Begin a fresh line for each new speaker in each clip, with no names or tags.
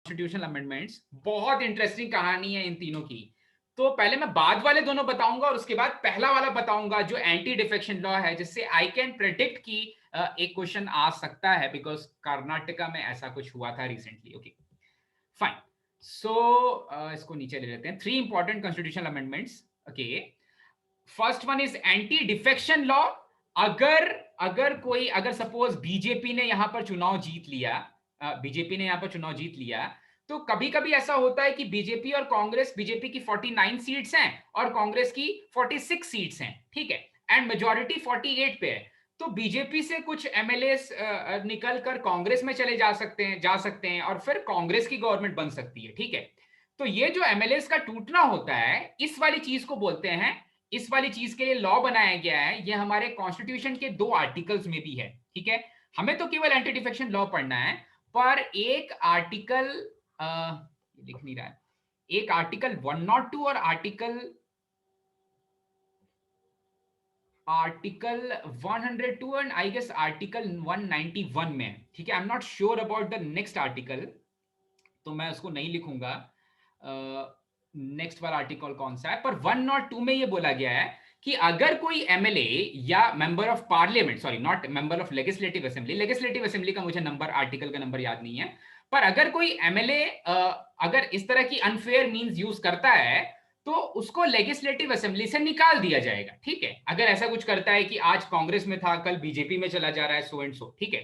Constitutional amendments, बहुत interesting कहानी है इन तीनों की। तो पहले मैं बाद वाले दोनों बताऊंगा और उसके बाद पहला वाला बताऊंगा जो एंटी डिफेक्शन लॉ है, जिससे आई कैन प्रेडिक्ट कि एक क्वेश्चन आ सकता है, बिकॉज कर्नाटका में ऐसा कुछ हुआ था रिसेंटली। Okay fine. सो इसको नीचे ले लेते हैं। 3 important constitutional amendments. Okay, first one is anti defection law. अगर अगर सपोज बीजेपी ने यहां पर चुनाव जीत लिया, बीजेपी ने यहां पर चुनाव जीत लिया, तो कभी कभी ऐसा होता है कि बीजेपी और कांग्रेस, बीजेपी की 49 सीट्स हैं और कांग्रेस की 46 सीट्स हैं, ठीक है, एंड मेजोरिटी 48 पे है। तो बीजेपी से कुछ एमएलए निकल कर कांग्रेस में चले जा सकते हैं और फिर कांग्रेस की गवर्नमेंट बन सकती है, ठीक है। तो ये जो एमएलए का टूटना होता है, इस वाली चीज को बोलते हैं, इस वाली चीज के लिए लॉ बनाया गया है। ये हमारे कॉन्स्टिट्यूशन के 2 आर्टिकल्स में भी है, ठीक है। हमें तो केवल एंटी डिफेक्शन लॉ पढ़ना है, पर एक आर्टिकल लिख नहीं रहा है, एक आर्टिकल 102 और article 102 and I guess article 191 में, ठीक है। I am not sure about the next article, तो मैं उसको नहीं लिखूंगा नेक्स्ट वाला आर्टिकल कौन सा है। पर 102 में ये बोला गया है कि अगर कोई एमएलए या member of parliament, sorry not member of legislative assembly, legislative assembly का मुझे नंबर, आर्टिकल का नंबर याद नहीं है, पर अगर कोई एमएलए अगर इस तरह की अनफेयर मींस यूज करता है, तो उसको लेजिस्लेटिव असेंबली से निकाल दिया जाएगा, ठीक है। अगर ऐसा कुछ करता है कि आज कांग्रेस में था, कल बीजेपी में चला जा रहा है, सो एंड सो, ठीक है।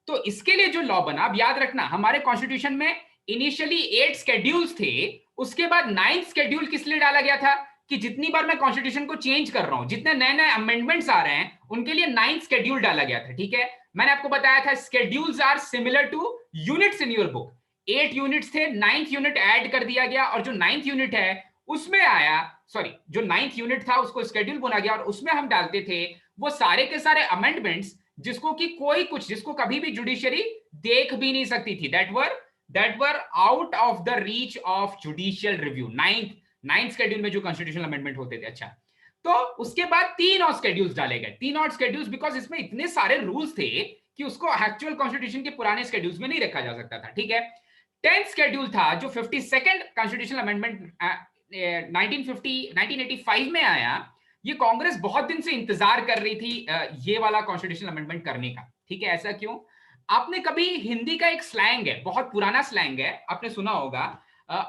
तो इसके लिए जो लॉ बना, अब याद रखना हमारे कॉन्स्टिट्यूशन में इनिशियली 8 स्केड्यूल्स थे, उसके बाद 9th स्केड्यूल किस लिए डाला गया था कि जितनी बार मैं कॉन्स्टिट्यूशन को चेंज कर रहा हूं, जितने नए नए अमेंडमेंट्स आ रहे हैं, उनके लिए 9th स्केड्यूल डाला गया था, ठीक है। मैंने आपको बताया था schedules are similar to units in your book. 8 units थे, 9th यूनिट ऐड कर दिया गया, और जो 9th यूनिट है उसमें आया, सॉरी जो 9th यूनिट था उसको स्केड्यूल बोला गया, और उसमें हम डालते थे वो सारे के सारे अमेंडमेंट्स जिसको कि कोई कुछ, जिसको कभी भी जुडिशरी देख भी नहीं सकती थी, that were out of the reach of judicial review। Ninth schedule में जो कॉन्स्टिट्यूशनल अमेंडमेंट होते थे। अच्छा, तो उसके बाद 3 और शेड्यूल्स डाले गए, 3 और शेड्यूल्स, बिकॉज इसमें इतने सारे रूल्स थे कि उसको एक्चुअल कॉन्स्टिट्यूशन के पुराने शेड्यूल्स में नहीं रखा जा सकता था, ठीक है। 10th शेड्यूल था जो 52nd कॉन्स्टिट्यूशनल अमेंडमेंट 1985 में आया। ये कांग्रेस बहुत दिन से इंतजार कर रही थी ये वाला कॉन्स्टिट्यूशनल अमेंडमेंट करने का, ठीक है। ऐसा क्यों? आपने कभी हिंदी का एक स्लैंग है, बहुत पुराना स्लैंग है, आपने सुना होगा,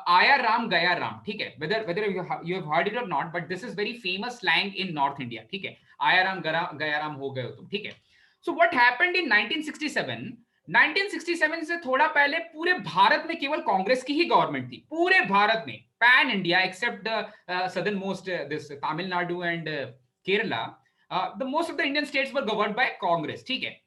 आया राम गया राम, ठीक है। Whether whether you have heard it और नॉट, but this is very famous slang in North India, ठीक है। आया राम गया राम हो गए हो तुम, ठीक है। सो व्हाट हैपेंड इन 1967, 1967 से थोड़ा पहले पूरे भारत में केवल कांग्रेस की ही गवर्नमेंट थी, पूरे भारत में, pan India, except the southern most this Tamil Nadu and Kerala, the most of the Indian states were governed by Congress, ठीक है।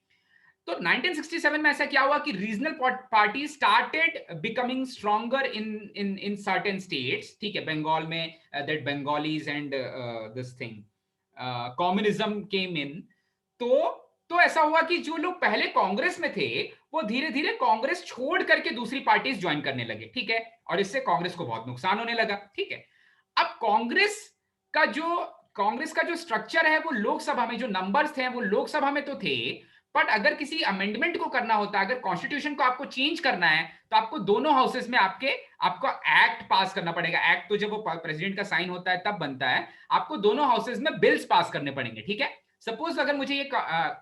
तो 1967 में ऐसा क्या हुआ कि regional party started becoming stronger in certain states, ठीक है। बंगाल में that Bengalis and this thing communism came in. तो ऐसा हुआ कि जो लोग पहले कांग्रेस में थे वो धीरे धीरे कांग्रेस छोड़ करके दूसरी पार्टीज ज्वाइन करने लगे, ठीक है। और इससे कांग्रेस को बहुत नुकसान होने लगा, ठीक है। अब का जो कांग्रेस का जो स्ट्रक्चर है, वो लोकसभा में जो नंबर्स थे वो लोकसभा में तो थे, बट अगर किसी अमेंडमेंट को करना होता है, अगर कॉन्स्टिट्यूशन को आपको चेंज करना है, तो आपको दोनों हाउसेस में आपको एक्ट पास करना पड़ेगा। एक्ट तो जब वो प्रेसिडेंट का साइन होता है तब बनता है, आपको दोनों हाउसेस में बिल्स पास करने पड़ेंगे, ठीक है। सपोज अगर मुझे ये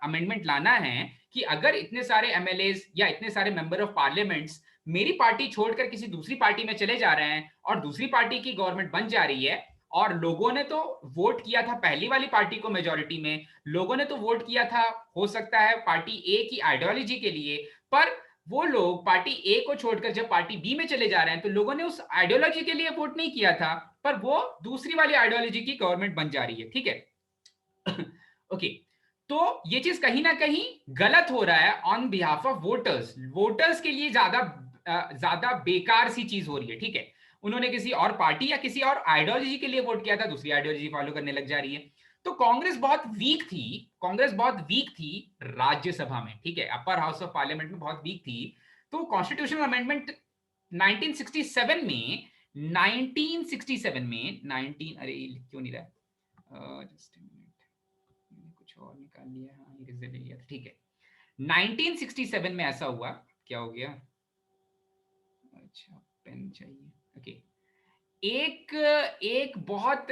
अमेंडमेंट लाना है कि अगर इतने सारे एमएलए या इतने सारे मेंबर ऑफ पार्लियामेंट्स मेरी पार्टी छोड़कर किसी दूसरी पार्टी में चले जा रहे हैं और दूसरी पार्टी की गवर्नमेंट बन जा रही है, और लोगों ने तो वोट किया था पहली वाली पार्टी को, मेजोरिटी में लोगों ने तो वोट किया था, हो सकता है पार्टी ए की आइडियोलॉजी के लिए, पर वो लोग पार्टी ए को छोड़कर जब पार्टी बी में चले जा रहे हैं, तो लोगों ने उस आइडियोलॉजी के लिए वोट नहीं किया था, पर वो दूसरी वाली आइडियोलॉजी की गवर्नमेंट बन जा रही है, ठीक है। ओके, तो ये चीज कहीं ना कहीं गलत हो रहा है on behalf of voters, voters के लिए ज्यादा बेकार सी चीज हो रही है, ठीक है। उन्होंने किसी और पार्टी या किसी और आइडियोलॉजी के लिए वोट किया था, दूसरी आइडियोलॉजी फॉलो करने लग जा रही है। तो कांग्रेस बहुत वीक थी राज्यसभा में, ठीक है, अपर हाउस ऑफ पार्लियामेंट में बहुत वीक थी। तो कॉन्स्टिट्यूशनल अमेंडमेंट 1967 में 1967 में 19 अरे क्यों नहीं रहा, जस्ट कुछ और निकाल लिया, हाँ इरेजर ले लिया था, ठीक है। 1967 में ऐसा हुआ, क्या हो गया, अच्छा पेन चाहिए, ओके। एक एक बहुत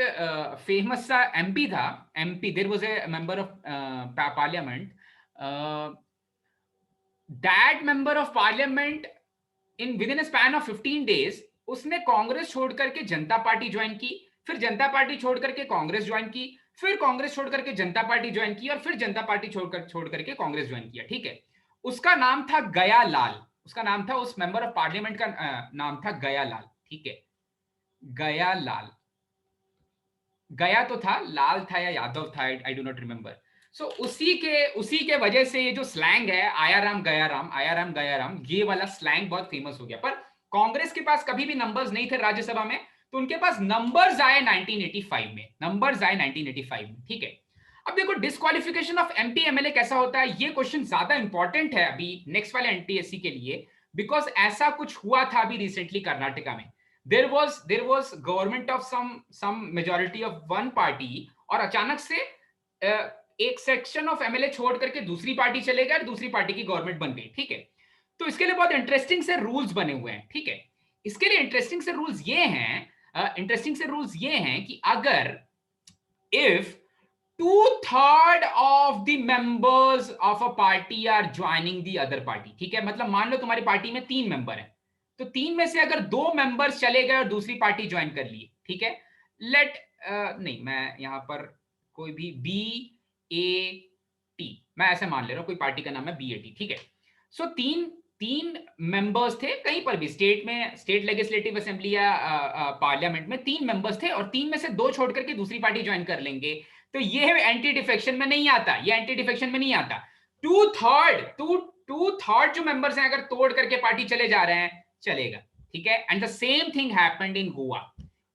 फेमस सा एमपी था, MP, there was a member of parliament, that member of parliament in within span of 15 days उसने कांग्रेस छोड़ करके जनता पार्टी ज्वाइन की, फिर जनता पार्टी छोड़ करके कांग्रेस ज्वाइन की, फिर कांग्रेस छोड़ करके जनता पार्टी ज्वाइन की, और फिर जनता पार्टी छोड़ करके कांग्रेस ज्वाइन किया, ठीक है। उसका नाम था गया लाल, उसका नाम था, उस मेंबर ऑफ पार्लियामेंट का नाम था गया लाल, ठीक है। गया लाल, गया तो था, लाल था या यादव था, आई डू नॉट रिमेंबर। सो उसी के वजह से ये जो स्लैंग है आया राम गया राम, आया राम गया राम, ये वाला स्लैंग बहुत फेमस हो गया। पर कांग्रेस के पास कभी भी नंबर्स नहीं थे राज्यसभा में, तो उनके पास नंबर्स आए 1985 में, नंबर्स आए 1985 में, ठीक है। अब देखो डिस्क्वालिफिकेशन ऑफ एमपी एमएलए कैसा होता है, ये क्वेश्चन ज्यादा इंपॉर्टेंट है अभी नेक्स्ट वाले एनटीएससी के लिए, बिकॉज ऐसा कुछ हुआ था अभी रिसेंटली कर्नाटका में। there was government of some majority of one party, और अचानक से एक सेक्शन ऑफ एमएलए छोड़ करके दूसरी पार्टी चले गए और दूसरी पार्टी की गवर्नमेंट बन गई, ठीक है। तो इसके लिए बहुत इंटरेस्टिंग से रूल्स बने हुए हैं, ठीक है। इसके लिए इंटरेस्टिंग से रूल्स ये हैं कि अगर if 2/3 of the members of a party are joining the other party, ठीक है, मतलब मान लो तुम्हारी पार्टी में 3 मेंबर हैं, तो 3 में से अगर 2 मेंबर्स चले गए और दूसरी पार्टी ज्वाइन कर ली, ठीक है, लेट नहीं, मैं यहां पर कोई भी BAT मैं ऐसे मान ले रहा हूं, कोई पार्टी का नाम है BAT, ठीक है। सो तीन मेंबर्स थे कहीं पर भी, स्टेट में, स्टेट लेजिस्लेटिव असेंबली या पार्लियामेंट में 3 मेंबर्स थे, और 3 में से 2 छोड़ करके दूसरी पार्टी ज्वाइन कर लेंगे, तो ये एंटी डिफेक्शन में नहीं आता, ये एंटी डिफेक्शन में नहीं आता। टू थर्ड जो मेंबर्स हैं अगर तोड़ करके पार्टी चले जा रहे हैं, चलेगा, ठीक है। And the same thing happened in Goa.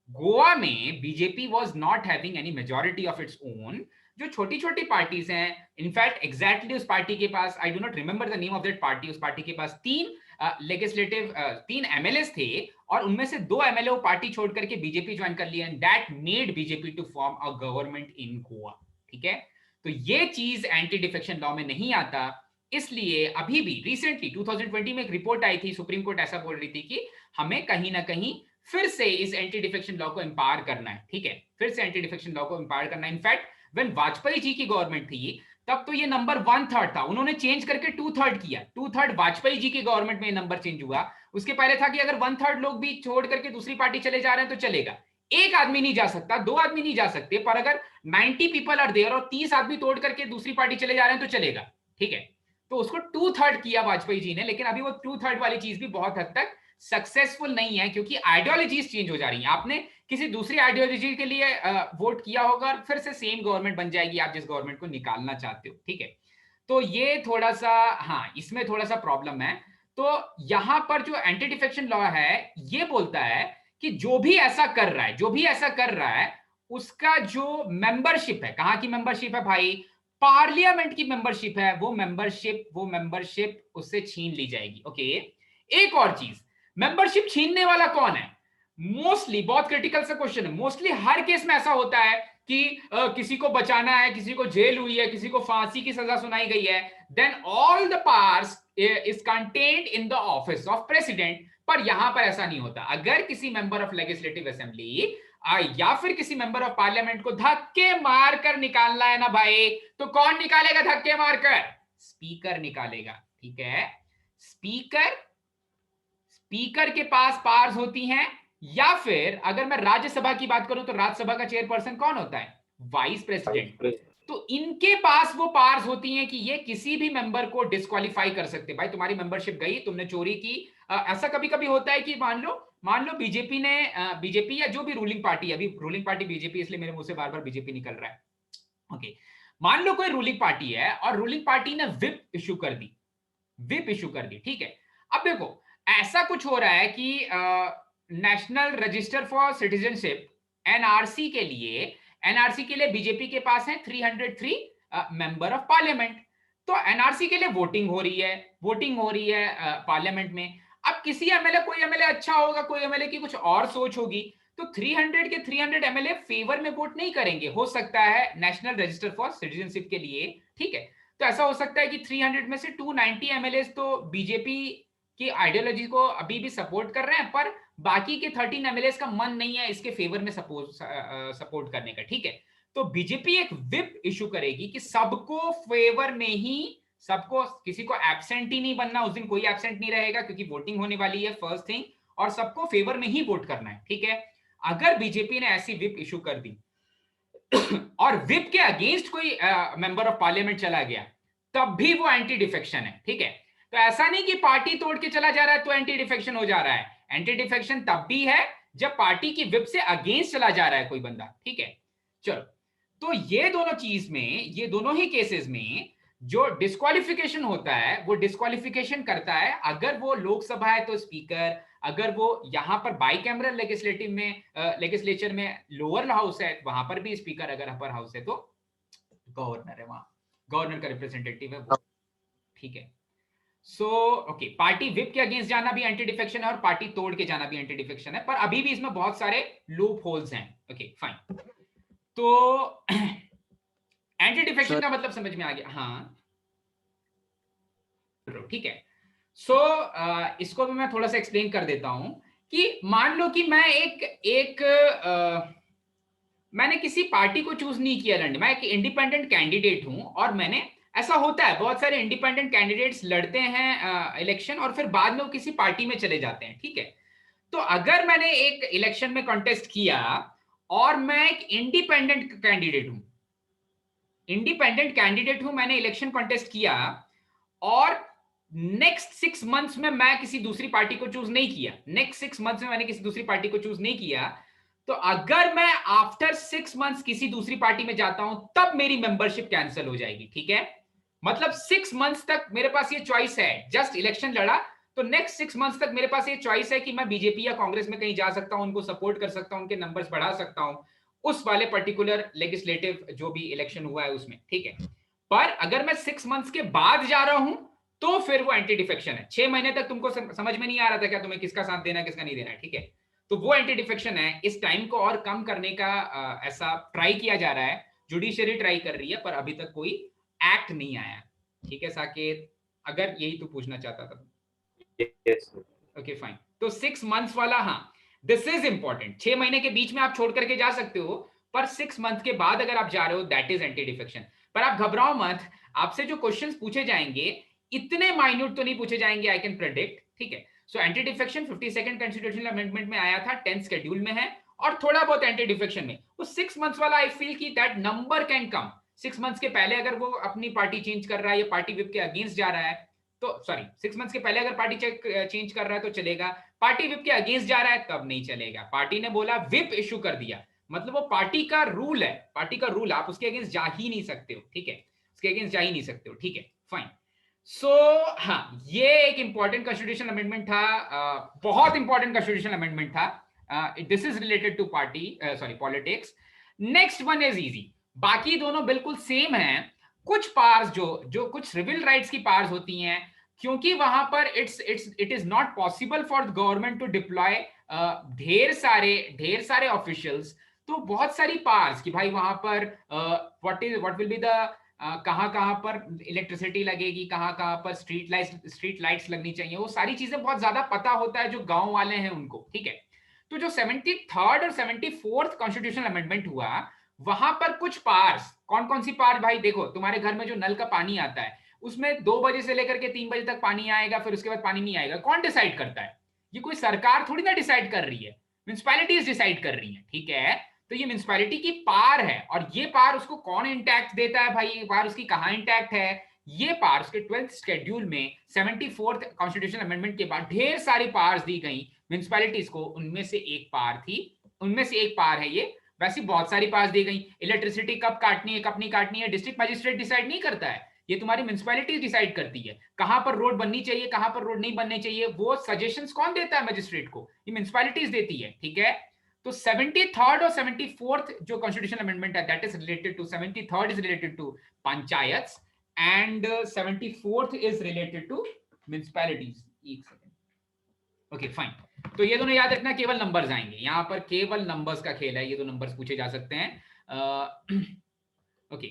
Goa में BJP was not having any majority of its own, जो छोटी छोटी पार्टीज हैं, इनफैक्ट एग्जैक्टली उस पार्टी के पास, I do not remember the name of that party, उस पार्टी के पास 3 एमएलए थे, और उनमें से 2 एमएलए पार्टी छोड़ करके बीजेपी ज्वाइन कर लिया, and that made BJP to form a government in Goa, ठीक है। तो ये चीज एंटी डिफेक्शन लॉ में नहीं आता, इसलिए अभी भी रिसेंटली 2020 में एक रिपोर्ट आई थी, सुप्रीम कोर्ट ऐसा बोल रही थी कि हमें कहीं ना कहीं फिर से इस एंटी डिफेक्शन लॉ को एम्पावर करना है, ठीक है, फिर से एंटी डिफेक्शन लॉ को एम्पावर करना है। इनफैक्ट व्हेन वाजपेयी जी की गवर्नमेंट थी तब तो ये नंबर 1/3 था, उन्होंने चेंज करके 2/3 किया, 2/3 वाजपेयी जी की गवर्नमेंट में नंबर चेंज हुआ। उसके पहले था कि अगर 1/3 लोग भी छोड़ करके दूसरी पार्टी चले जा रहे हैं तो चलेगा, एक आदमी नहीं जा सकता, 2 आदमी नहीं जा सकते, पर अगर 90 पीपल आर देयर और 30 आदमी तोड़ करके दूसरी पार्टी चले जा रहे हैं तो चलेगा, ठीक है। तो उसको 2/3 किया वाजपेयी जी ने, लेकिन अभी वो 2/3 वाली चीज भी बहुत हद तक सक्सेसफुल नहीं है, क्योंकि आइडियोलॉजीज चेंज हो जा रही हैं। आपने किसी दूसरी आइडियोलॉजी के लिए वोट किया होगा और फिर से सेम गवर्नमेंट बन जाएगी आप जिस गवर्नमेंट को निकालना चाहते हो, ठीक है। तो ये थोड़ा सा, हाँ, इसमें थोड़ा सा प्रॉब्लम है। तो यहां पर जो एंटी डिफेक्शन लॉ है ये बोलता है कि जो भी ऐसा कर रहा है, जो भी ऐसा कर रहा है, उसका जो मेंबरशिप है, कहां की मेंबरशिप है भाई, पार्लियामेंट की मेंबरशिप है, वो मेंबरशिप उससे छीन ली जाएगी, ओके। एक और चीज, मेंबरशिप छीनने वाला कौन है? मोस्टली, बहुत क्रिटिकल सा क्वेश्चन है, मोस्टली हर केस में ऐसा होता है कि किसी को बचाना है, किसी को जेल हुई है, किसी को फांसी की सजा सुनाई गई है, then all the powers is contained in the office of president. पर यहां पर ऐसा नहीं होता। अगर किसी मेंबर ऑफ लेजिस्लेटिव असेंबली या फिर किसी मेंबर ऑफ पार्लियामेंट को धक्के मारकर निकालना है ना भाई, तो कौन निकालेगा धक्के मारकर? स्पीकर निकालेगा, ठीक है। स्पीकर स्पीकर के पास पावर्स होती हैं, या फिर अगर मैं राज्यसभा की बात करूं तो राज्यसभा का चेयरपर्सन कौन होता है? Vice president. तो इनके पास वो पावर्स होती हैं कि ये किसी भी मेंबर को डिस्क्वालीफाई कर सकते। भाई तुम्हारी मेंबरशिप गई, तुमने चोरी की। ऐसा कभी कभी होता है कि मान लो बीजेपी या जो भी रूलिंग पार्टी, अभी रूलिंग पार्टी बीजेपी, इसलिए मेरे मुंह से बार बार बीजेपी निकल रहा है, ओके। मान लो कोई रूलिंग पार्टी है और रूलिंग पार्टी ने विप इशू कर दी, ठीक है। अब देखो ऐसा कुछ हो रहा है कि national register for citizenship NRC के लिए बीजेपी के पास है 303 मेंबर ऑफ पार्लियामेंट। तो एनआरसी के लिए वोटिंग हो रही है पार्लियामेंट में। अब कोई एमएलए अच्छा होगा, कोई एमएलए की कुछ और सोच होगी, तो 300 के 300 एमएलए फेवर में वोट नहीं करेंगे। हो सकता है नेशनल रजिस्टर फॉर सिटीजनशिप के लिए, ठीक है। तो ऐसा हो सकता है कि 300 में से 290 एमएलए तो बीजेपी कि आइडियोलॉजी को अभी भी सपोर्ट कर रहे हैं, पर बाकी के 13 एमएलएस का मन नहीं है इसके फेवर में सपोर्ट करने का, ठीक है। तो बीजेपी एक व्हिप इशू करेगी कि सबको फेवर में ही, सबको, किसी को एब्सेंट ही नहीं बनना, उस दिन कोई एब्सेंट नहीं रहेगा क्योंकि वोटिंग होने वाली है फर्स्ट थिंग, और सबको फेवर में ही वोट करना है, ठीक है। अगर बीजेपी ने ऐसी व्हिप इशू कर दी और व्हिप के अगेंस्ट कोई मेंबर ऑफ पार्लियामेंट चला गया, तब भी वो एंटी डिफेक्शन है, ठीक है। तो ऐसा नहीं कि पार्टी तोड़ के चला जा रहा है तो एंटी डिफेक्शन हो जा रहा है। एंटी डिफेक्शन तब भी है जब पार्टी की व्हिप से अगेंस्ट चला जा रहा है कोई बंदा, ठीक है। चलो, तो ये दोनों चीज में, ये दोनों ही केसेस में जो डिस्क्वालिफिकेशन होता है वो डिस्क्वालिफिकेशन करता है अगर वो लोकसभा है तो स्पीकर, अगर वो यहां पर बाई कैमरल लेजिस्लेटिव में लेजिस्लेचर में लोअर हाउस है वहां पर भी स्पीकर, अगर अपर हाउस है तो गवर्नर है, वहां गवर्नर का रिप्रेजेंटेटिव है वो, ठीक है। सो ओके, पार्टी विप के अगेंस्ट जाना भी एंटी डिफेक्शन है और पार्टी तोड़ के जाना भी एंटी डिफेक्शन है, पर अभी भी इसमें बहुत सारे लूप होल्स हैं, ओके फाइन। तो एंटी डिफेक्शन का मतलब समझ में आ गया, हाँ ठीक है। सो इसको भी मैं थोड़ा सा एक्सप्लेन कर देता हूं कि मान लो कि मैं मैंने किसी पार्टी को चूज नहीं किया लड़ने, मैं एक इंडिपेंडेंट कैंडिडेट हूं, और मैंने, ऐसा होता है बहुत सारे इंडिपेंडेंट कैंडिडेट्स लड़ते हैं इलेक्शन और फिर बाद में वो किसी पार्टी में चले जाते हैं, ठीक है। तो अगर मैंने एक इलेक्शन में कॉन्टेस्ट किया और मैं एक इंडिपेंडेंट कैंडिडेट हूं, मैंने इलेक्शन कॉन्टेस्ट किया और नेक्स्ट 6 मंथ्स में मैं किसी दूसरी पार्टी को चूज नहीं किया, नेक्स्ट 6 मंथ्स में मैंने किसी दूसरी पार्टी को चूज नहीं किया, तो अगर मैं आफ्टर 6 मंथ्स किसी दूसरी पार्टी में जाता हूं तब मेरी मेंबरशिप कैंसिल हो जाएगी, ठीक है। मतलब 6 मंथ्स तक मेरे पास ये चॉइस है, जस्ट इलेक्शन लड़ा तो नेक्स्ट 6 मंथ्स तक मेरे पास ये चॉइस है कि मैं बीजेपी या कांग्रेस में कहीं जा सकता हूं, उनको सपोर्ट कर सकता हूं, उनके नंबर्स बढ़ा सकता हूं उस वाले पर्टिकुलर लेजिस्लेटिव जो भी इलेक्शन हुआ है उसमें, ठीक है। पर अगर मैं 6 मंथ्स के बाद जा रहा हूं तो फिर वो एंटी डिफेक्शन है। 6 महीने तक तुमको समझ में नहीं आ रहा था क्या तुम्हें किसका साथ देना है किसका नहीं देना है, ठीक है। तो वो एंटी डिफेक्शन है। इस टाइम को और कम करने का ऐसा ट्राई किया जा रहा है, जुडिशरी ट्राई कर रही है, पर अभी तक कोई एक्ट नहीं आया, ठीक है साकेत, अगर यही तो पूछना चाहता था। Okay fine. तो 6 मंथ्स वाला, हाँ दिस इज इंपॉर्टेंट, 6 महीने के बीच में आप छोड़ करके जा सकते हो, पर 6 मंथ के बाद अगर आप जा रहे हो दैट इज एंटी डिफेक्शन। पर आप घबराओ मत, आपसे जो क्वेश्चंस पूछे जाएंगे इतने माइन्यूट तो नहीं पूछे जाएंगे, आई कैन प्रेडिक्ट, ठीक है। So anti defection 52nd constitutional amendment में आया था, 10th शेड्यूल में है, और थोड़ा बहुत एंटी डिफेक्शन में वो 6 मंथ्स वाला आई फील की that number can come. 6 months के पहले अगर वो अपनी पार्टी चेंज कर रहा है या पार्टी विप के अगेंस्ट जा रहा है तो, सॉरी 6 मंथ्स के पहले अगर पार्टी चेंज कर रहा है तो चलेगा, पार्टी विप के अगेंस्ट जा रहा है तब नहीं चलेगा। पार्टी ने बोला विप इशू कर दिया, मतलब वो पार्टी का रूल है, पार्टी का रूल, आप उसके अगेंस्ट जा ही नहीं सकते हो, ठीक है, उसके अगेंस्ट जा ही नहीं सकते हो, ठीक है फाइन। सो हाँ, ये एक इंपॉर्टेंट कॉन्स्टिट्यूशन अमेंडमेंट था, बहुत इंपॉर्टेंट कॉन्स्टिट्यूशन अमेंडमेंट था। This is related to party, sorry politics. Next one is easy, बाकी दोनों बिल्कुल सेम हैं। कुछ पार्स जो जो कुछ सिविल राइट्स की पार्स होती हैं, क्योंकि वहां पर it is not possible for government to deploy ढेर सारे ऑफिशियल्स, तो बहुत सारी पार्स कि भाई वहां पर व्हाट विल बी द, कहाँ कहाँ पर इलेक्ट्रिसिटी लगेगी, कहाँ कहाँ पर स्ट्रीट लाइट्स लगनी चाहिए, वो सारी चीजें बहुत ज्यादा पता होता है जो गांव वाले हैं उनको, ठीक है। तो जो 73rd और 74th कॉन्स्टिट्यूशनल अमेंडमेंट हुआ, वहां पर कुछ पार्स, कौन कौन सी पार्स, भाई देखो तुम्हारे घर में जो नल का पानी आता है उसमें 2 बजे से लेकर के 3 बजे तक पानी आएगा, फिर उसके बाद पानी नहीं आएगा, कौन डिसाइड करता है? ये कोई सरकार थोड़ी ना डिसाइड कर रही है, म्युनिसिपैलिटीज डिसाइड कर रही है, ठीक है। तो ये म्युनिसिपैलिटी की पार है, और ये पार उसको कौन इंटैक्ट देता है भाई, ये पार उसकी कहां इंटैक्ट है? ये पार उसके 12th शेड्यूल में 74th कॉन्स्टिट्यूशनल अमेंडमेंट के बाद ढेर सारी पार्स दी गई म्युनिसिपैलिटीज को, उनमें से एक पार थी, उनमें से एक पार है ये। वैसे बहुत सारी पार्स दी गई, इलेक्ट्रिसिटी कब काटनी है कब नहीं काटनी है डिस्ट्रिक्ट मजिस्ट्रेट डिसाइड नहीं करता है, ये तुम्हारी म्युनिसिपैलिटी डिसाइड करती है। कहां पर रोड बननी चाहिए कहां पर रोड नहीं बननी चाहिए, वो सजेशंस कौन देता है मजिस्ट्रेट को? ये म्युनिसिपैलिटीज देती है, ठीक है। तो 73rd और 74th जो कॉन्स्टिट्यूशन अमेंडमेंट है that is related to, 73rd is related to panchayat and 74th is related to municipalities. एक सेकंड, ओके फाइन। तो ये दोनों याद रखना, केवल नंबर्स आएंगे यहां पर, केवल नंबर्स का खेल है, ये दो नंबर्स पूछे जा सकते हैं। ओके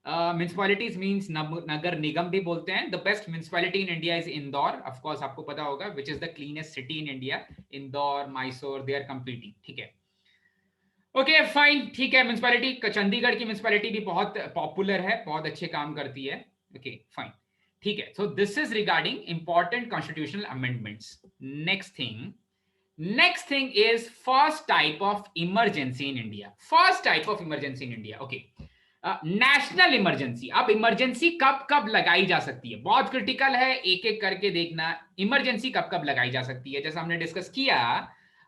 म्युनिसिपैलिटीज मींस नगर निगम भी बोलते हैं. The best municipality in India is Indore. Of course आपको पता होगा which is the cleanest city in India. Indore, Mysore, they are competing. ठीक है, ओके फाइन. ठीक है, म्युनिसिपैलिटी चंडीगढ़ की म्युनिसिपैलिटी भी बहुत पॉपुलर है, बहुत अच्छे काम करती है. Okay fine. ठीक है, so this is regarding important constitutional amendments. Next thing is first type of emergency in India. First type of emergency in India. Okay, national emergency. अब इमरजेंसी कब कब लगाई जा सकती है, बहुत क्रिटिकल है, एक एक करके देखना. इमरजेंसी कब कब लगाई जा सकती है, जैसा हमने डिस्कस किया,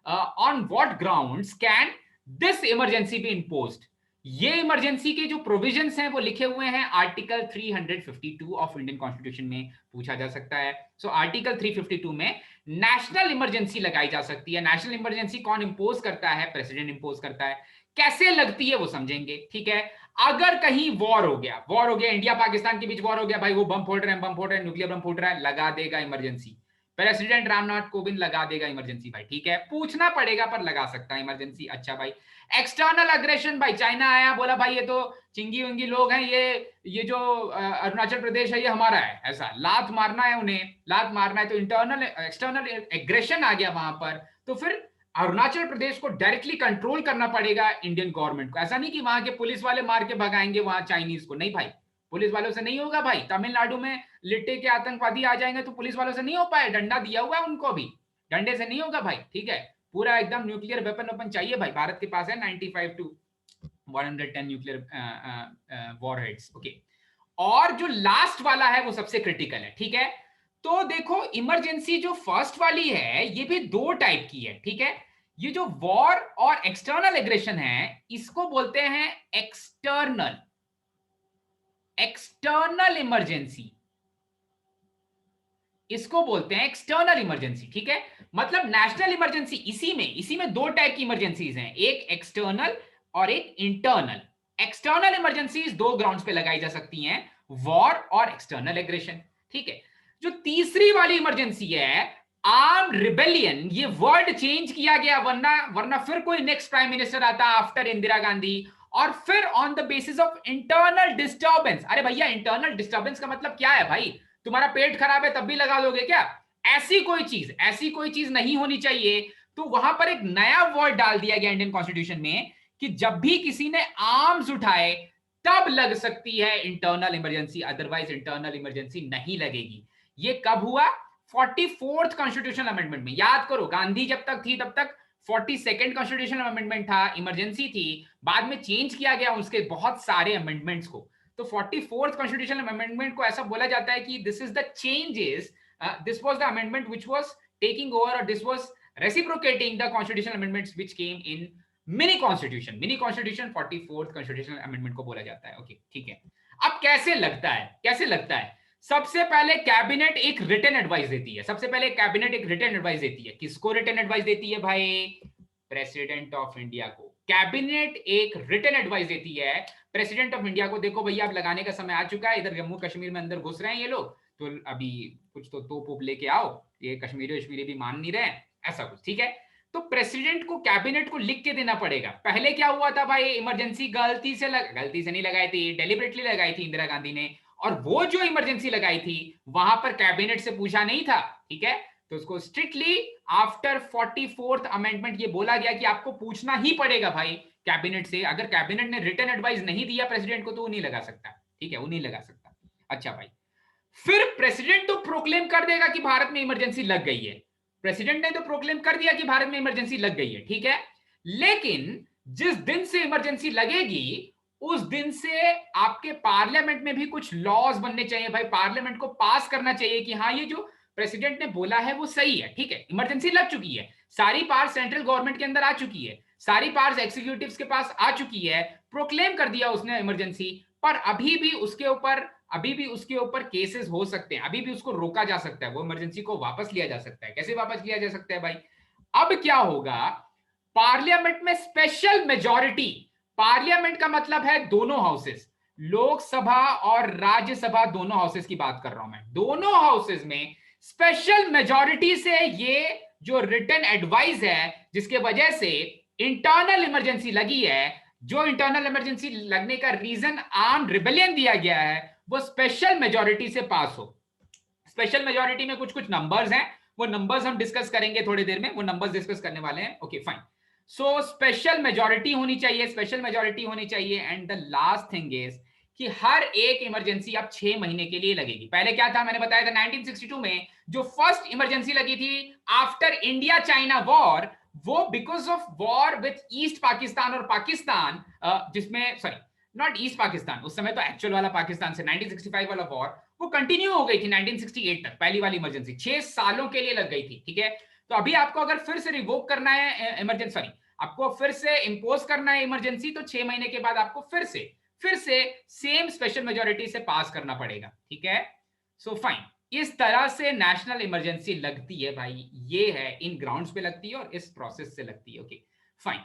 on what grounds can this emergency B imposed. ये इमरजेंसी के जो प्रोविजंस हैं वो लिखे हुए हैं आर्टिकल 352 ऑफ इंडियन कॉन्स्टिट्यूशन में, पूछा जा सकता है. सो आर्टिकल 352 में नेशनल इमरजेंसी लगाई जा सकती है. नेशनल इमरजेंसी कौन इंपोज करता है? प्रेसिडेंट इंपोज करता है. कैसे लगती है वो समझेंगे. ठीक है, अगर कहीं वॉर हो गया, इंडिया पाकिस्तान के बीच वॉर हो गया, भाई वो बम फोड़ रहे हैं, न्यूक्लियर बम फोड़ रहा है, लगा देगा इमरजेंसी. प्रेसिडेंट रामनाथ कोविंद लगा देगा इमरजेंसी भाई. ठीक है, पूछना पड़ेगा पर लगा सकता है इमरजेंसी. अच्छा भाई, एक्सटर्नल अग्रेशन, भाई चाइना आया, बोला भाई ये तो चिंगी विंगी लोग हैं, ये जो अरुणाचल प्रदेश है ये हमारा है, ऐसा लात मारना है उन्हें, लात मारना है, तो इंटरनल एक्सटर्नल एग्रेशन आ गया वहां पर. तो फिर अरुणाचल प्रदेश को डायरेक्टली कंट्रोल करना पड़ेगा इंडियन गवर्नमेंट को. ऐसा नहीं कि वहां के पुलिस वाले मार के भगाएंगे वहां चाइनीज को, नहीं भाई, पुलिस वालों से नहीं होगा भाई. तमिलनाडु में लिट्टे के आतंकवादी आ जाएंगे तो पुलिस वालों से नहीं हो पाए, डंडा दिया हुआ है उनको भी, डंडे से नहीं होगा भाई. ठीक है, पूरा एकदम न्यूक्लियर वेपन चाहिए भाई. भारत के पास है 95 to 110 न्यूक्लियर वॉरहेड्स. ओके, और जो लास्ट वाला है वो सबसे क्रिटिकल है. ठीक है, तो देखो इमरजेंसी जो फर्स्ट वाली है ये भी दो टाइप की है. ठीक है, ये जो वॉर और एक्सटर्नल एग्रेशन है इसको बोलते हैं एक्सटर्नल इमरजेंसी, इसको बोलते हैं एक्सटर्नल इमरजेंसी. ठीक है, मतलब नेशनल इमरजेंसी इसी में दो टाइप की इमरजेंसीज हैं, एक एक्सटर्नल और एक इंटरनल. एक्सटर्नल इमरजेंसीज दो ग्राउंड्स पे लगाई जा सकती हैं, वॉर और एक्सटर्नल एग्रेशन. ठीक है, जो तीसरी वाली इमरजेंसी है आर्म रिबेलियन, ये वर्ड चेंज किया गया, वरना फिर कोई नेक्स्ट प्राइम मिनिस्टर आता आफ्टर इंदिरा गांधी, और फिर on the basis of internal disturbance. अरे भैया, इंटरनल डिस्टर्बेंस का मतलब क्या है भाई? तुम्हारा पेट खराब है तब भी लगा दोगे क्या? ऐसी कोई चीज नहीं होनी चाहिए. तो वहां पर एक नया वर्ड डाल दिया गया इंडियन कॉन्स्टिट्यूशन में कि जब भी किसी ने आर्म्स उठाए तब लग सकती है internal emergency, otherwise internal emergency नहीं लगेगी. ये कब हुआ? 44th कॉन्स्टिट्यूशनल अमेंडमेंट में. याद करो, गांधी जब तक थी तब तक 42nd कॉन्स्टिट्यूशनल अमेंडमेंट था, इमरजेंसी थी. बाद में चेंज किया गया उसके बहुत सारे अमेंडमेंट्स को. तो 44th कॉन्स्टिट्यूशनल अमेंडमेंट को ऐसा बोला जाता है कि this is the changes, this was the amendment which was taking over, और this was reciprocating the constitutional amendments which came in mini constitution. 44th constitutional amendment को बोला जाता है. ओके, ठीक है. अब कैसे लगता है? सबसे पहले कैबिनेट एक रिटन एडवाइस देती है. किसको रिटन एडवाइस देती है भाई? प्रेसिडेंट ऑफ इंडिया को. कैबिनेट एक रिटन एडवाइस देती है प्रेसिडेंट ऑफ इंडिया को. देखो भैया, अब लगाने का समय आ चुका है, इधर जम्मू कश्मीर में अंदर घुस रहे हैं ये लोग, तो अभी कुछ तो तोप लेके आओ, ये कश्मीरी भी मान नहीं रहे, ऐसा कुछ. ठीक है, तो प्रेसिडेंट को कैबिनेट को लिख के देना पड़ेगा. पहले क्या हुआ था भाई? इमरजेंसी गलती से नहीं लगाई थी, डेलिबरेटली लगाई थी इंदिरा गांधी ने, और वो जो इमरजेंसी लगाई थी वहां पर कैबिनेट से पूछा नहीं था. ठीक है, तो उसको स्ट्रिक्टली आफ्टर 44th अमेंडमेंट ये बोला गया कि आपको पूछना ही पड़ेगा भाई कैबिनेट से. अगर कैबिनेट ने रिटन एडवाइस नहीं दिया प्रेसिडेंट को तो वो नहीं लगा सकता. ठीक है, वो नहीं लगा सकता. अच्छा भाई, फिर प्रेसिडेंट तो प्रोक्लेम कर देगा कि भारत में इमरजेंसी लग गई है. प्रेसिडेंट ने तो प्रोक्लेम कर दिया कि भारत में इमरजेंसी लग गई है. ठीक है, लेकिन जिस दिन से इमरजेंसी लगेगी उस दिन से आपके पार्लियामेंट में भी कुछ लॉज बनने चाहिए भाई. पार्लियामेंट को पास करना चाहिए कि हाँ, ये जो प्रेसिडेंट ने बोला है वो सही है. ठीक है, इमरजेंसी लग चुकी है, सारी पावर सेंट्रल गवर्नमेंट के अंदर आ चुकी है, सारी पावर्स एग्जीक्यूटिव्स के पास आ चुकी है, प्रोक्लेम कर दिया उसने इमरजेंसी, पर अभी भी उसके ऊपर केसेस हो सकते हैं, अभी भी उसको रोका जा सकता है, वो इमरजेंसी को वापस लिया जा सकता है. कैसे वापस लिया जा सकता है भाई? अब क्या होगा, पार्लियामेंट में स्पेशल मेजॉरिटी, पार्लियामेंट का मतलब है दोनों हाउसेस, लोकसभा और राज्यसभा, दोनों हाउसेस की बात कर रहा हूं मैं. दोनों हाउसेस में स्पेशल मेजॉरिटी से ये जो रिटन एडवाइस है जिसके वजह से इंटरनल इमरजेंसी लगी है, जो इंटरनल इमरजेंसी लगने का रीजन आर्म रिबेलियन दिया गया है वो स्पेशल मेजोरिटी से पास हो। स्पेशल मेजोरिटी में कुछ कुछ नंबर्स हैं, वो नंबर्स हम डिस्कस करेंगे थोड़ी देर में, वो नंबर्स डिस्कस करने वाले हैं। Okay fine. So special majority होनी चाहिए, स्पेशल मेजोरिटी होनी चाहिए। And the last thing is कि हर एक इमरजेंसी अब 6 महीने के लिए लगेगी। पहले क्या था मैंने बताया था, 1962 में जो फर्स्ट इमरजेंसी लगी थी आफ्टर इंडिया चाइना वॉर, वो because of war with east Pakistan और पाकिस्तान, जिसमें सॉरी नॉट ईस्ट पाकिस्तान, उस समय तो एक्चुअल वाला पाकिस्तान से 1965 वाला वॉर वो कंटिन्यू हो गई थी 1968 तक। पहली वाली इमरजेंसी 6 सालों के लिए लग गई थी, ठीक है। तो अभी आपको अगर फिर से रिवोक करना है इमरजेंसी, सॉरी आपको फिर से इंपोज करना है इमरजेंसी, तो 6 महीने के बाद आपको फिर से सेम स्पेशल मेजोरिटी से पास करना पड़ेगा, ठीक है। सो फाइन, इस तरह से नेशनल इमरजेंसी लगती है भाई, ये है इन ग्राउंड्स पे लगती है और इस प्रोसेस से लगती है। Okay fine.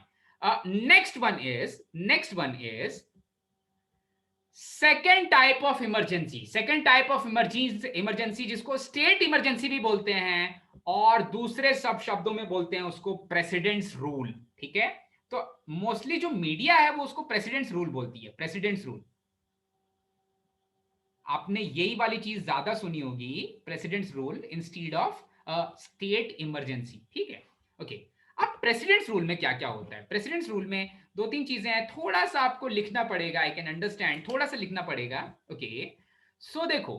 Next one is second type of emergency. Second type of emergency जिसको स्टेट इमरजेंसी भी बोलते हैं और दूसरे सब शब्दों में बोलते हैं उसको प्रेसिडेंट्स रूल, ठीक है। तो मोस्टली जो मीडिया है वो उसको प्रेसिडेंट्स रूल बोलती है, प्रेसिडेंट्स रूल। आपने यही वाली चीज ज्यादा सुनी होगी, presidents rule instead of state emergency, ठीक है। ओके, अब प्रेसिडेंट्स रूल में क्या क्या होता है? प्रेसिडेंट्स रूल में दो तीन चीजें हैं, थोड़ा सा आपको लिखना पड़ेगा, आई कैन अंडरस्टैंड, थोड़ा सा लिखना पड़ेगा। ओके सो देखो,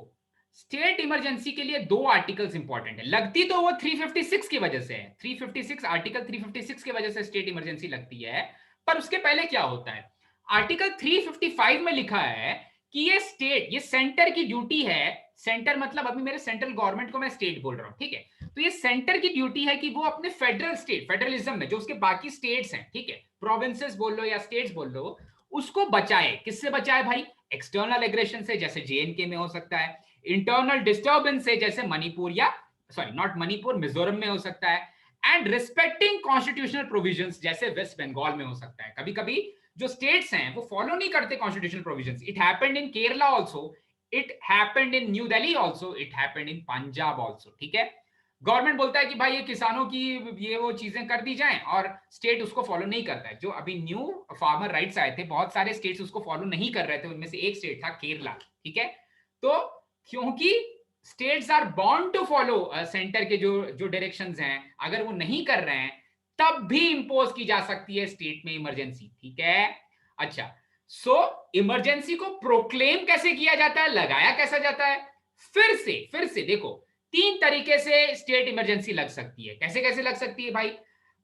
स्टेट इमरजेंसी के लिए दो आर्टिकल्स इंपॉर्टेंट है। लगती तो वो 356 की वजह से है, 356 आर्टिकल 356 की वजह से स्टेट इमरजेंसी लगती है। पर उसके पहले क्या होता है, आर्टिकल 355 में लिखा है कि ये स्टेट, ये सेंटर की ड्यूटी है। सेंटर मतलब अभी मेरे सेंट्रल गवर्नमेंट को मैं स्टेट बोल रहा हूं, ठीक है। तो ये सेंटर की ड्यूटी है कि वो अपने फेडरल स्टेट, फेडरलिज्म में जो उसके बाकी स्टेट्स हैं, ठीक है, प्रोविंसेस बोल लो या स्टेट्स बोल लो, उसको बचाए। किससे बचाए भाई? एक्सटर्नल एग्रेशन से, जैसे जेएनके में हो सकता है, इंटरनल डिस्टर्बेंस से जैसे मणिपुर या सॉरी नॉट मणिपुर, मिजोरम में हो सकता है, एंड रिस्पेक्टिंग कॉन्स्टिट्यूशनल प्रोविजंस जैसे वेस्ट बंगाल में हो सकता है। कभी कभी जो स्टेट्स हैं वो फॉलो नहीं करते constitutional provisions. It happened in Kerala also, it happened in new Delhi also, it happened in Punjab also, ठीक है। गवर्नमेंट बोलता है कि भाई ये किसानों की ये वो चीजें कर दी जाएं और स्टेट उसको फॉलो नहीं करता है। जो अभी न्यू फार्मर राइट्स आए थे, बहुत सारे स्टेट्स उसको फॉलो नहीं कर रहे थे, उनमें से एक स्टेट था केरला, ठीक है। तो क्योंकि states are bound to follow centre के जो जो डायरेक्शंस हैं, अगर वो नहीं कर रहे हैं तब भी इंपोज की जा सकती है स्टेट में इमरजेंसी, ठीक है। अच्छा, सो इमरजेंसी को प्रोक्लेम कैसे किया जाता है, लगाया कैसा जाता है? फिर से देखो, तीन तरीके से स्टेट इमरजेंसी लग सकती है। कैसे कैसे लग सकती है भाई?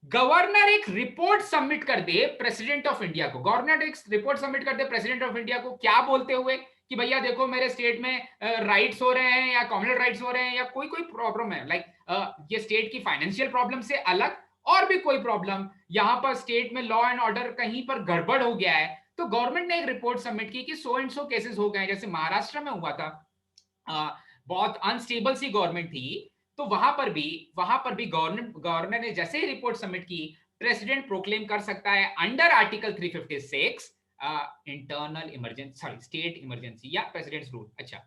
गवर्नर एक रिपोर्ट सबमिट कर दे प्रेसिडेंट ऑफ इंडिया को, गवर्नर एक रिपोर्ट सबमिट कर दे प्रेसिडेंट ऑफ इंडिया को, क्या बोलते हुए कि भैया देखो मेरे स्टेट में राइट्स हो रहे हैं या कम्युनल राइट्स हो रहे हैं या कोई कोई प्रॉब्लम है, लाइक ये स्टेट की फाइनेंशियल प्रॉब्लम से अलग और भी कोई प्रॉब्लम, यहां पर स्टेट में लॉ एंड ऑर्डर कहीं पर गड़बड़ हो गया है, तो गवर्नमेंट ने एक रिपोर्ट सबमिट की कि सो एंड सो केसेस हो गए। जैसे महाराष्ट्र में हुआ था, बहुत अनस्टेबल सी गवर्नमेंट थी, तो वहां पर भी गवर्नर ने जैसे ही रिपोर्ट सबमिट की, प्रेसिडेंट प्रोक्लेम कर सकता है under article 356 internal emergency, sorry state emergency या प्रेसिडेंट्स रूल। अच्छा,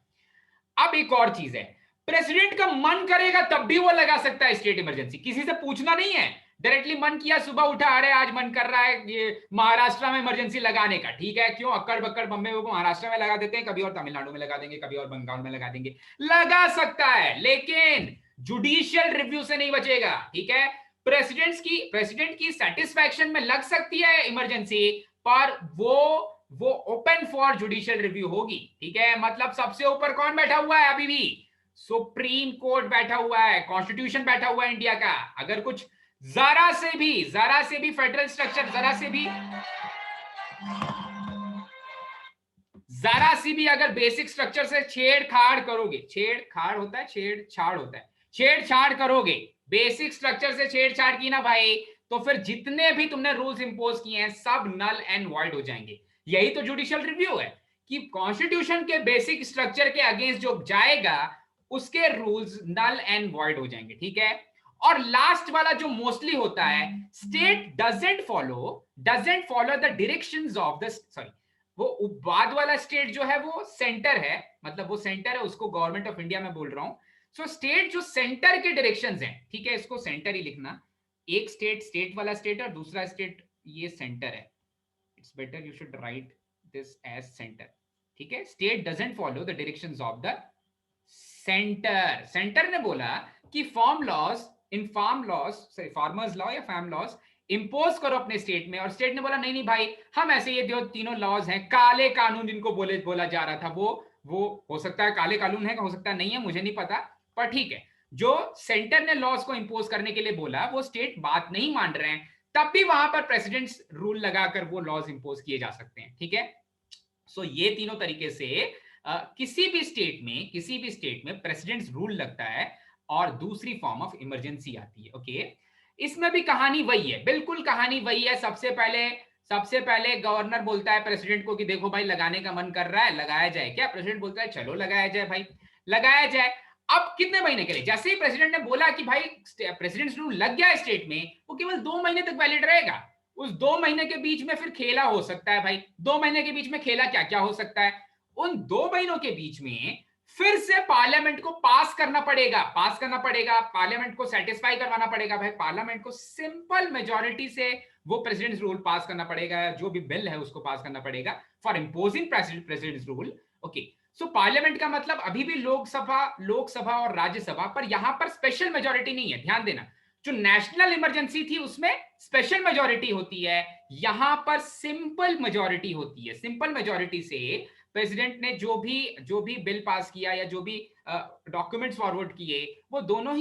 अब एक और चीज है, प्रेसिडेंट का मन करेगा तब भी वो लगा सकता है स्टेट इमरजेंसी, किसी से पूछना नहीं है, डायरेक्टली मन किया, सुबह उठा, अरे आज मन कर रहा है ये महाराष्ट्र में इमरजेंसी लगाने का, ठीक है, क्यों अक्कड़ बक्कड़ बम्बे को महाराष्ट्र में लगा देते हैं, कभी और तमिलनाडु में लगा देंगे, कभी और बंगाल में लगा देंगे, लगा सकता है, लेकिन जुडिशियल रिव्यू से नहीं बचेगा, ठीक है। प्रेसिडेंट की सेटिस्फैक्शन में लग सकती है इमरजेंसी, पर वो ओपन फॉर जुडिशियल रिव्यू होगी, ठीक है। मतलब सबसे ऊपर कौन बैठा हुआ है अभी भी? सुप्रीम कोर्ट बैठा हुआ है, कॉन्स्टिट्यूशन बैठा हुआ है इंडिया का। अगर कुछ जरा से भी फेडरल स्ट्रक्चर, जरा सी भी अगर बेसिक स्ट्रक्चर से छेड़छाड़ करोगे, छेड़छाड़ होता है, छेड़छाड़ होता है, छेड़छाड़ करोगे, बेसिक स्ट्रक्चर से छेड़छाड़ की ना भाई, तो फिर जितने भी तुमने रूल्स इंपोज किए हैं सब नल एंड वॉइड हो जाएंगे। यही तो जुडिशियल रिव्यू है कि कॉन्स्टिट्यूशन के बेसिक स्ट्रक्चर के अगेंस्ट जो जाएगा उसके रूल्स नल एंड वॉइड हो जाएंगे, ठीक है। और लास्ट वाला जो मोस्टली होता है, state doesn't follow the directions of the, sorry वो बाद वाला स्टेट जो है वो सेंटर है, मतलब वो सेंटर है, उसको गवर्नमेंट ऑफ इंडिया में बोल रहा हूं। सो स्टेट जो सेंटर के डायरेक्शंस हैं, ठीक है, इसको सेंटर ही लिखना, एक स्टेट वाला स्टेट और दूसरा स्टेट ये सेंटर है, it's better you should write this as centre, ठीक है। State doesn't follow the directions of the centre. Centre ने बोला कि farm laws, in farm laws, sorry farmers law या फार्म लॉज इंपोज करो अपने स्टेट में, और स्टेट ने बोला नहीं नहीं भाई, हम ऐसे ये जो तीनों लॉज हैं, काले कानून जिनको बोला जा रहा था, वो हो सकता है काले कानून है, हो सकता है नहीं है, मुझे नहीं पता, पर ठीक है, जो सेंटर ने लॉज को इंपोज करने के लिए बोला वो स्टेट बात नहीं मान रहे हैं, तब भी वहां पर प्रेसिडेंट्स रूल लगाकर वो लॉज इंपोज किए जा सकते हैं, ठीक है। सो ये तीनों तरीके से किसी भी स्टेट में प्रेसिडेंट्स रूल लगता है और दूसरी फॉर्म ऑफ इमरजेंसी आती है, ओके। इसमें भी कहानी वही है, बिल्कुल कहानी वही है। सबसे पहले गवर्नर बोलता है प्रेसिडेंट को कि देखो भाई लगाने का मन कर रहा है, लगाया जाए क्या? प्रेसिडेंट बोलता है चलो लगाया जाए भाई, लगाया जाए। अब कितने महीने के लिए? जैसे ही प्रेसिडेंट ने बोला कि भाई प्रेसिडेंट रूल लग गया स्टेट में, वो केवल 2 महीने तक वैलिड रहेगा। उस 2 महीने के बीच में फिर खेला हो सकता है भाई। 2 महीने के बीच में खेला क्या क्या हो सकता है? उन 2 महीनों के बीच में फिर से पार्लियामेंट को पास करना पड़ेगा, पार्लियामेंट को सेटिस्फाई करवाना पड़ेगा भाई, पार्लियामेंट को सिंपल मेजॉरिटी से वो प्रेसिडेंट्स रूल पास करना पड़ेगा, जो भी बिल है उसको पास करना पड़ेगा for imposing presidents rule, okay. So parliament का मतलब अभी भी लोकसभा और राज्यसभा, पर यहां पर स्पेशल मेजॉरिटी नहीं है, ध्यान देना। जो नेशनल इमरजेंसी थी उसमें स्पेशल मेजॉरिटी होती है, यहां पर सिंपल मेजॉरिटी होती है। सिंपल मेजॉरिटी से प्रेसिडेंट ने जो भी बिल पास किया या जो भी डॉक्यूमेंट्स फॉरवर्ड किए, वो दोनों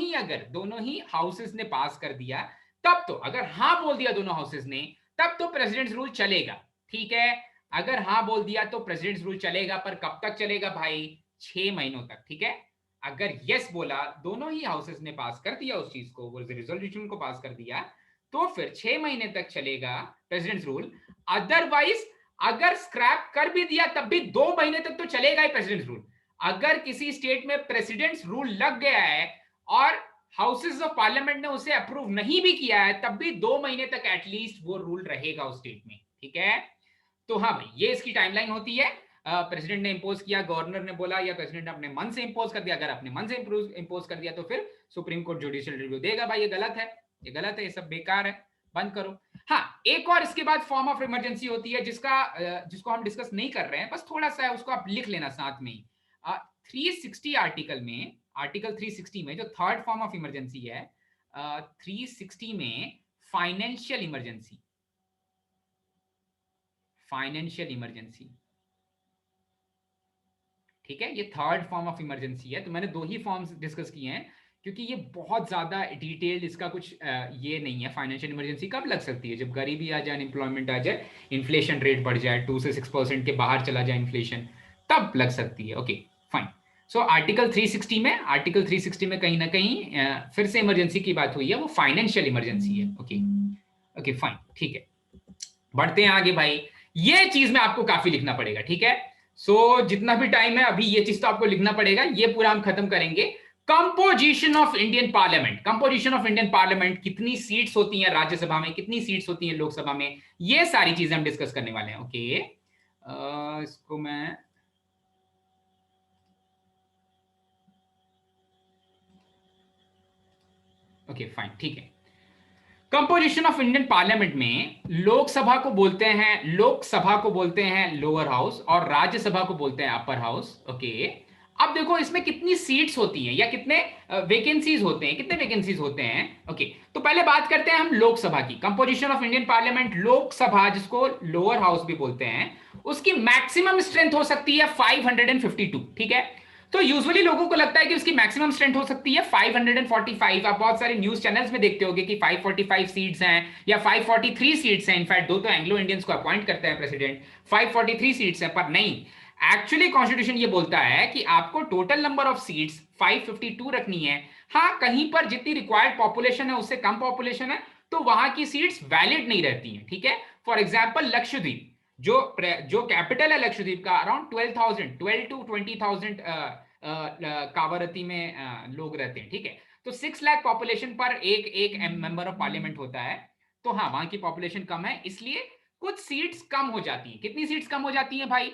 ही हाउसेस ने पास कर दिया, तब तो अगर हाँ बोल दिया दोनों हाउसेस ने, तब तो प्रेसिडेंट्स रूल चलेगा, ठीक है। अगर हाँ बोल दिया तो प्रेसिडेंट्स रूल चलेगा, पर कब तक चलेगा भाई? 6 महीनों तक, ठीक है। अगर यस बोला, दोनों ही हाउसेस ने पास कर दिया उस चीज को, वो रिजोल्यूशन को पास कर दिया, तो फिर 6 महीने तक चलेगा प्रेसिडेंट्स रूल। अदरवाइज अगर स्क्रैप कर भी दिया तब भी 2 महीने तक तो चलेगा ही प्रेसिडेंट्स रूल। अगर किसी स्टेट में प्रेसिडेंट्स रूल लग गया है और हाउसेस ऑफ पार्लियामेंट ने उसे अप्रूव नहीं भी किया है, तब भी 2 महीने तक एटलीस्ट वो रूल रहेगा उस स्टेट में, ठीक है। तो हाँ भाई, ये इसकी टाइमलाइन होती है। प्रेसिडेंट ने इंपोज किया, गवर्नर ने बोला, या प्रेसिडेंट ने अपने मन से इंपोज कर दिया। अगर अपने मन से इंपोज कर दिया तो फिर सुप्रीम कोर्ट जुडिशियल रिव्यू देगा, भाई ये गलत है, ये गलत है, ये सब बेकार है, बंद करो। हाँ, एक और इसके बाद फॉर्म ऑफ इमरजेंसी होती है जिसको हम डिस्कस नहीं कर रहे हैं, बस थोड़ा सा है, उसको आप लिख लेना साथ में ही। 360 आर्टिकल 360 में जो थर्ड फॉर्म ऑफ इमरजेंसी है, 360 में फाइनेंशियल इमरजेंसी, ठीक है। ये थर्ड फॉर्म ऑफ इमरजेंसी है। तो मैंने 2 ही फॉर्म्स डिस्कस किए हैं क्योंकि ये बहुत ज्यादा डिटेल्ड, इसका कुछ ये नहीं है। फाइनेंशियल इमरजेंसी कब लग सकती है? जब गरीबी आ जाए, अनएम्प्लॉयमेंट आ जाए, इन्फ्लेशन रेट बढ़ जाए, 2 से 6% के बाहर चला जाए इन्फ्लेशन, तब लग सकती है, ओके फाइन। सो आर्टिकल 360 में कहीं ना कहीं फिर से इमरजेंसी की बात हुई है, वो फाइनेंशियल इमरजेंसी है, ओके ओके फाइन, ठीक है। बढ़ते हैं आगे भाई, ये चीज में आपको काफी लिखना पड़ेगा, ठीक है। जितना भी टाइम है अभी, ये चीज तो आपको लिखना पड़ेगा, ये पूरा हम खत्म करेंगे। कंपोजिशन ऑफ इंडियन पार्लियामेंट, कितनी सीट्स होती हैं राज्यसभा में, कितनी सीट्स होती हैं लोकसभा में, ये सारी चीजें हम डिस्कस करने वाले हैं, ओके। इसको मैं ओके फाइन, ठीक है। कंपोजिशन ऑफ इंडियन पार्लियामेंट में लोकसभा को बोलते हैं लोअर हाउस, और राज्यसभा को बोलते हैं अपर हाउस, ओके। अब देखो इसमें कितनी सीट्स होती हैं या कितने वैकेंसीज होते हैं, ओके। तो पहले बात करते हैं हम लोकसभा की। Composition of Indian parliament, Lok Sabha जिसको लोअर हाउस भी बोलते हैं, उसकी मैक्सिमम स्ट्रेंथ हो सकती है 552, ठीक है। तो यूजुअली लोगों को लगता है कि उसकी मैक्सिमम स्ट्रेंथ हो सकती है 545। आप बहुत सारे न्यूज चैनल्स में देखते होंगे कि 545 सीट्स हैं या 543 सीट्स हैं। इनफैक्ट 2 तो एंग्लो इंडियंस को अपॉइंट करते हैं प्रेसिडेंट, 543 सीट्स हैं, पर नहीं, एक्चुअली कॉन्स्टिट्यूशन ये बोलता है कि आपको टोटल नंबर ऑफ सीट्स 552 रखनी है। हाँ, कहीं पर जितनी रिक्वायर्ड पॉपुलेशन है उससे कम पॉपुलेशन है तो वहां की सीट्स वैलिड नहीं रहती हैं, ठीक है। फॉर एग्जाम्पल लक्षद्वीप, जो कैपिटल है लक्षद्वीप का, अराउंड 12 to 20,000 कावरती में लोग रहते हैं, ठीक है। तो 6 लाख पॉपुलेशन पर एक मेंबर ऑफ पार्लियामेंट होता है। तो हाँ, वहां की पॉपुलेशन कम है, इसलिए कुछ सीट्स कम हो जाती हैं। कितनी सीट्स कम हो जाती हैं भाई?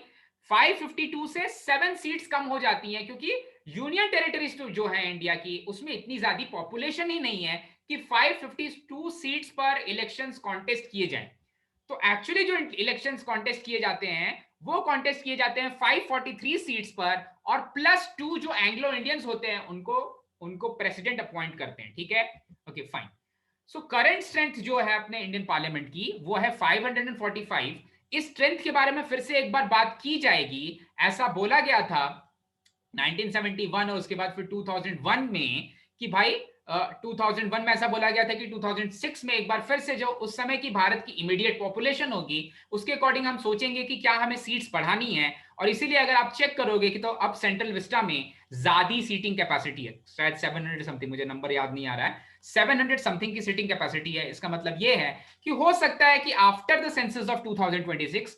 552 से 7 सीट्स कम हो जाती हैं, क्योंकि यूनियन टेरिटरीज जो है इंडिया की, उसमें इतनी ज्यादा पॉपुलेशन ही नहीं है कि 552 सीट्स पर इलेक्शंस कॉन्टेस्ट किए जाएं। तो एक्चुअली जो इलेक्शंस कॉन्टेस्ट किए जाते हैं वो कॉन्टेस्ट किए जाते हैं 543 सीट्स पर, और +2 जो एंग्लो इंडियंस होते हैं उनको उनको प्रेसिडेंट अपॉइंट करते हैं, ठीक है। Okay fine. So current strength जो है अपने इंडियन पार्लियामेंट की वो है 545। इस स्ट्रेंथ के बारे में फिर से एक बार बात की जाएगी। ऐसा बोला गया था 1971 और उसके बाद फिर 2001 में कि भाई 2001 में ऐसा बोला गया था कि 2006 में एक बार फिर से जो उस समय की भारत की इमीडिएट पॉपुलेशन होगी उसके अकॉर्डिंग हम सोचेंगे कि क्या हमें सीट्स बढ़ानी है। और इसीलिए अगर आप चेक करोगे कि तो अब सेंट्रल विस्टा में ज्यादा सीटिंग कैपेसिटी है, शायद 700 समथिंग, मुझे नंबर याद नहीं आ रहा है, 700 समथिंग की सीटिंग कैपेसिटी है। इसका मतलब ये है कि हो सकता है कि आफ्टर द सेंसस ऑफ 2026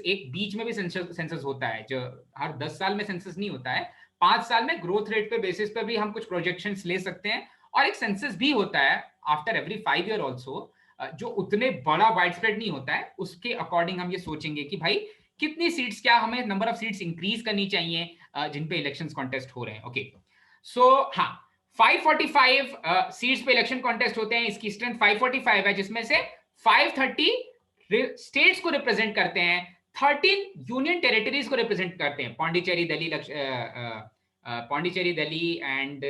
एक बीच में भी सेंसस होता है, जो हर 10 साल में सेंसस नहीं होता है, 5 साल में ग्रोथ रेट पे बेसिस पे भी हम कुछ प्रोजेक्शंस ले सकते हैं। और एक सेंसस भी होता है आफ्टर एवरी 5 ईयर ऑल्सो, जो उतने बड़ा वाइड स्प्रेड नहीं होता है। उसके अकॉर्डिंग हम ये सोचेंगे कि भाई कितनी सीट्स, क्या हमें नंबर ऑफ सीट्स इंक्रीज करनी चाहिए जिन पे इलेक्शंस कॉन्टेस्ट हो रहे हैं। ओके सो हाँ, 545 सीट्स पे इलेक्शन कॉन्टेस्ट होते हैं। इसकी स्ट्रेंथ 545 है, जिसमें से 530 स्टेट्स को रिप्रेजेंट करते हैं, 13 यूनियन टेरिटरीज को रिप्रेजेंट करते हैं, पौंडीचेरी, दिल्ली, पौंडीचेरी, दिल्ली एंड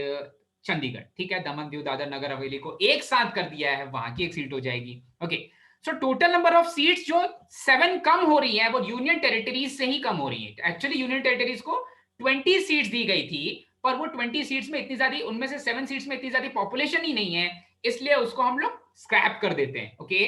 चंडीगढ़, ठीक है। दमन, दीव, दादर, नगर हवेली को एक साथ कर दिया है, वहां की एक सीट हो जाएगी। Okay so total number of seats जो 7 कम हो रही है वो यूनियन टेरिटरीज से ही कम हो रही है। एक्चुअली यूनियन टेरिटरीज को 20 सीट्स दी गई थी, पर वो 20 सीट्स में इतनी ज्यादा, उनमें से 7 सीट्स में इतनी ज्यादा पॉपुलेशन ही नहीं है, इसलिए उसको हम लोग स्क्रैप कर देते हैं। Okay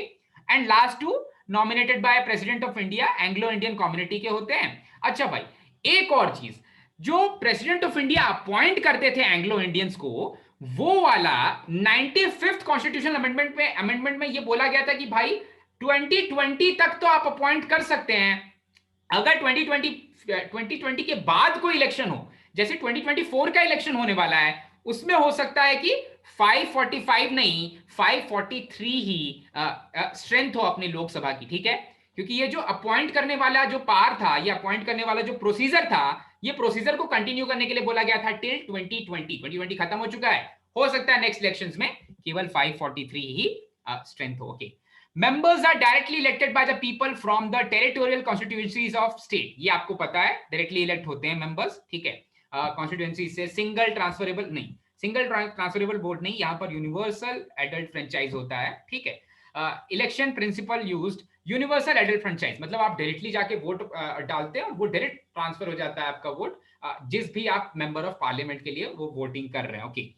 and last 2 nominated by president of India, Anglo Indian community के होते हैं। अच्छा भाई, एक और चीज, जो प्रेसिडेंट ऑफ इंडिया अपॉइंट करते थे एंग्लो इंडियंस को, वो वाला 95th कॉन्स्टिट्यूशनल अमेंडमेंट में ये बोला गया था कि भाई 2020 तक तो आप अपॉइंट कर सकते हैं। अगर 2020 के बाद कोई इलेक्शन हो, जैसे 2024 का इलेक्शन होने वाला है, उसमें हो सकता है कि 545 नहीं 543 ही स्ट्रेंथ हो अपनी लोकसभा की, ठीक है। क्योंकि ये जो अपॉइंट करने वाला जो पार था, ये अपॉइंट करने वाला जो प्रोसीजर था, ये प्रोसीजर को कंटिन्यू करने के लिए बोला गया था टिल 2020 खत्म हो चुका है। हो सकता है नेक्स्ट इलेक्शंस में केवल 543 ही स्ट्रेंथ हो। Okay, members are directly elected by the people from the territorial constituencies of state। ये आपको पता है, डायरेक्टली इलेक्ट होते हैं मेंबर्स, ठीक है। कॉन्स्टिट्यूएंसी से सिंगल ट्रांसफरेबल नहीं, सिंगल ट्रांसफरेबल वोट नहीं, यहाँ पर यूनिवर्सल एडल्ट फ्रेंचाइज होता है, ठीक है। Election principle used universal adult franchise, मतलब आप डायरेक्टली जाके वोट डालते हैं और वो डायरेक्ट ट्रांसफर हो जाता है आपका वोट, जिस भी आप मेंबर ऑफ पार्लियामेंट के लिए वो वोटिंग कर रहे हैं। ओके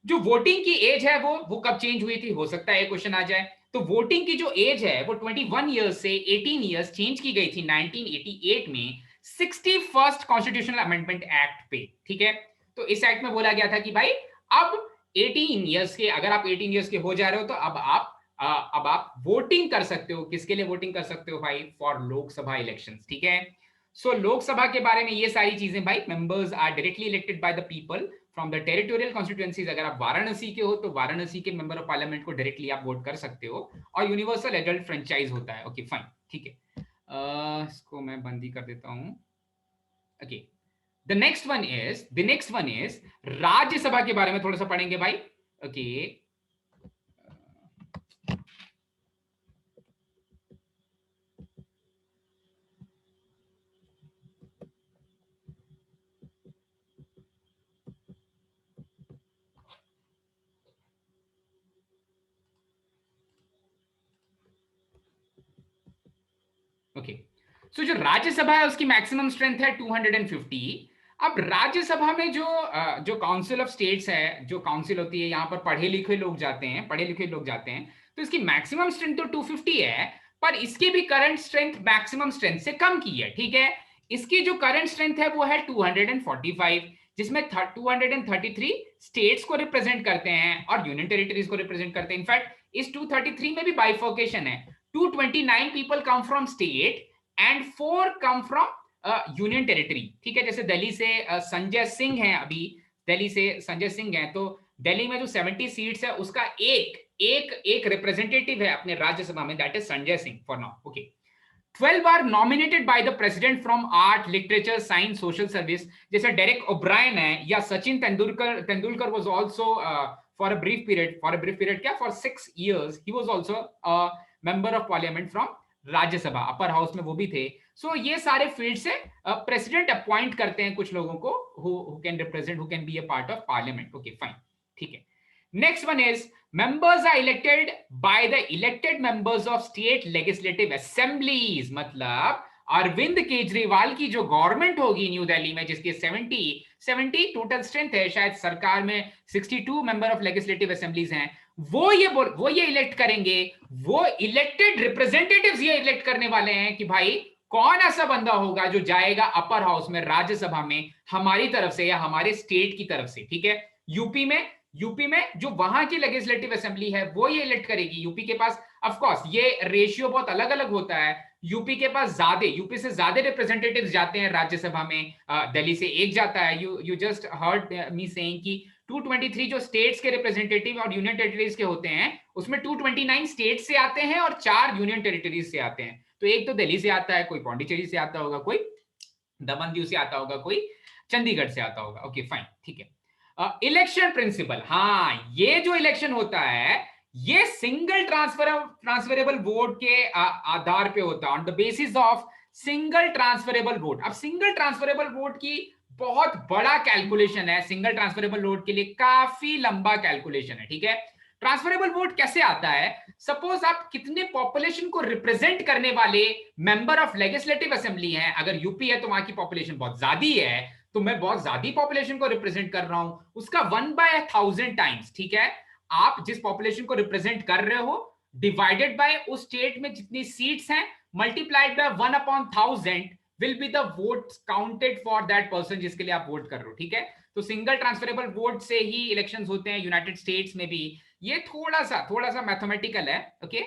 जो वोटिंग की एज है वो कब चेंज हुई थी, हो सकता है ये क्वेश्चन आ जाए। तो वोटिंग की जो एज है वो 21 ईयर्स से 18 ईयर्स चेंज की गई थी 1988 में 61st कॉन्स्टिट्यूशनल अमेंडमेंट एक्ट पे, ठीक है। तो इस एक्ट में बोला गया था कि भाई अब 18 ईयर्स के, अगर आप 18 ईयर्स के हो जा रहे हो तो अब आप वोटिंग कर सकते हो। किसके लिए वोटिंग कर सकते हो भाई? फॉर लोकसभा इलेक्शंस, ठीक है। सो लोकसभा के बारे में ये सारी चीजें भाई, members are directly elected by the people from the territorial constituencies. अगर आप वाराणसी के हो तो वाराणसी के मेंबर ऑफ पार्लियामेंट को डायरेक्टली आप वोट कर सकते हो, और यूनिवर्सल एडल्ट फ्रेंचाइज होता है। ओके फाइन, ठीक है। इसको मैं बंद ही कर देता हूं। Okay the next one is Rajya Sabha के बारे में थोड़ा सा पढ़ेंगे भाई। ओके ओके सो जो राज्यसभा है उसकी मैक्सिमम स्ट्रेंथ है 250। अब राज्यसभा में जो काउंसिल ऑफ स्टेट्स है, जो काउंसिल होती है, यहाँ पर पढ़े लिखे लोग जाते हैं, तो इसकी मैक्सिमम स्ट्रेंथ तो 250 है, पर इसकी भी करंट स्ट्रेंथ मैक्सिमम स्ट्रेंथ से कम की है, ठीक है। इसकी जो करंट स्ट्रेंथ है वो है 245, जिसमें 233 स्टेट्स को रिप्रेजेंट करते हैं और यूनियन टेरिटरीज को रिप्रेजेंट करते हैं। इनफैक्ट इस 233 में भी बाइफोकेशन है, 229 people come from state and 4 come from union territory, ठीक है। जैसे दिल्ली से संजय सिंह हैं, अभी दिल्ली से संजय सिंह हैं, तो दिल्ली में जो 70 सीट्स है उसका एक रिप्रेजेंटेटिव है अपने राज्यसभा में, that is Sanjay Singh for now. Okay 12 are nominated by the president from art, literature, science, social service. जैसे डेरेक ओब्रायन है, या Sachin Tendulkar was also for a brief period क्या, for 6 years he was also a member of parliament from Rajya Sabha upper house में वो भी थे। सो ये सारे फील्ड से प्रेसिडेंट अपॉइंट करते हैं कुछ लोगों को who can represent, who can be a part of parliament. Okay fine, ठीक है। Next one is members are elected by the elected members of state legislative assemblies। मतलब अरविंद केजरीवाल की जो गवर्नमेंट होगी न्यू दिल्ली में, जिसके 70 टोटल स्ट्रेंथ है, शायद सरकार में 62 मेंबर ऑफ लेजिस्लेटिव असेंबलीज हैं, वो ये इलेक्ट करेंगे। वो इलेक्टेड रिप्रेजेंटेटिव्स ये इलेक्ट करने वाले हैं कि भाई कौन ऐसा बंदा होगा जो जाएगा अपर हाउस में, राज्यसभा में, हमारी तरफ से या हमारे स्टेट की तरफ से। ठीक है, यूपी में जो वहां की लेजिस्लेटिव असेंबली है वो ये इलेक्ट करेगी। यूपी के पास ऑफ कोर्स ये रेशियो बहुत अलग अलग होता है। यूपी के पास यूपी से ज्यादा रिप्रेजेंटेटिव्स जाते हैं राज्यसभा में, दिल्ली से एक जाता है। You just heard me saying कि 223 जो स्टेट्स के रिप्रेजेंटेटिव और यूनियन टेरिटरीज के होते हैं, उसमें 229 स्टेट से आते हैं और 4 यूनियन टेरिटरीज से आते हैं। तो एक तो दिल्ली से आता है, कोई पौंडीचेरी से आता होगा, कोई दमन दीव से आता होगा, कोई चंडीगढ़ से आता होगा। ओके फाइन, ठीक है। इलेक्शन प्रिंसिपल, हाँ, ये जो इलेक्शन होता है ये सिंगल ट्रांसफरेबल वोट के आधार पे होता है, on the basis of single transferable vote. अब सिंगल ट्रांसफरेबल वोट की बहुत बड़ा कैलकुलेशन है, सिंगल ट्रांसफरेबल वोट के लिए काफी लंबा कैलकुलेशन है। ठीक है, ट्रांसफरेबल वोट कैसे आता है? सपोज आप कितने पॉपुलेशन को रिप्रेजेंट करने वाले मेंबर ऑफ लेजिस्लेटिव असेंबली हैं। अगर यूपी है तो वहां की पॉपुलेशन बहुत ज्यादा है, तो मैं बहुत ज्यादा पॉपुलेशन को रिप्रेजेंट कर रहा हूं, उसका 1/1000 टाइम्स। ठीक है, आप जिस पॉपुलेशन को रिप्रेजेंट कर रहे हो डिवाइडेड बाय उस स्टेट में जितनी सीट्स हैं multiplied by 1/1000 will be the vote counted for that person जिसके लिए आप वोट कर रहे हो। ठीक है, तो सिंगल ट्रांसफरेबल वोट से ही इलेक्शंस होते हैं यूनाइटेड स्टेट्स में भी। ये थोड़ा सा मैथमेटिकल है। ओके,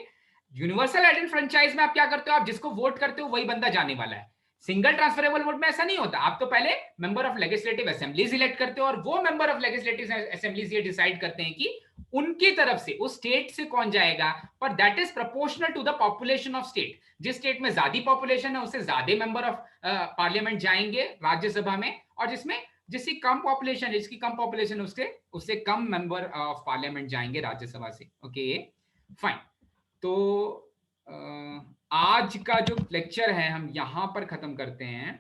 यूनिवर्सल आइडेंटिटी फ्रेंचाइज में आप क्या करते हो, आप जिसको वोट करते हो वही बंदा जाने वाला है। सिंगल ट्रांसफरेबल वोट में ऐसा नहीं होता, आप तो पहले member of legislative assemblies elect करते हो और वो मेंबर ऑफ लेजिस्लेटिव असेंबलीज ये डिसाइड करते हैं कि उनकी तरफ से उस स्टेट से कौन जाएगा, पर that is proportional to the population of state. जिस स्टेट में ज्यादा पॉपुलेशन है उससे ज्यादा मेंबर ऑफ पार्लियामेंट जाएंगे राज्यसभा में, और जिसकी कम पॉपुलेशन है, जिसकी कम पॉपुलेशन उससे कम मेंबर ऑफ पार्लियामेंट जाएंगे राज्यसभा से। ओके फाइन, तो आज का जो लेक्चर है हम यहां पर खत्म करते हैं।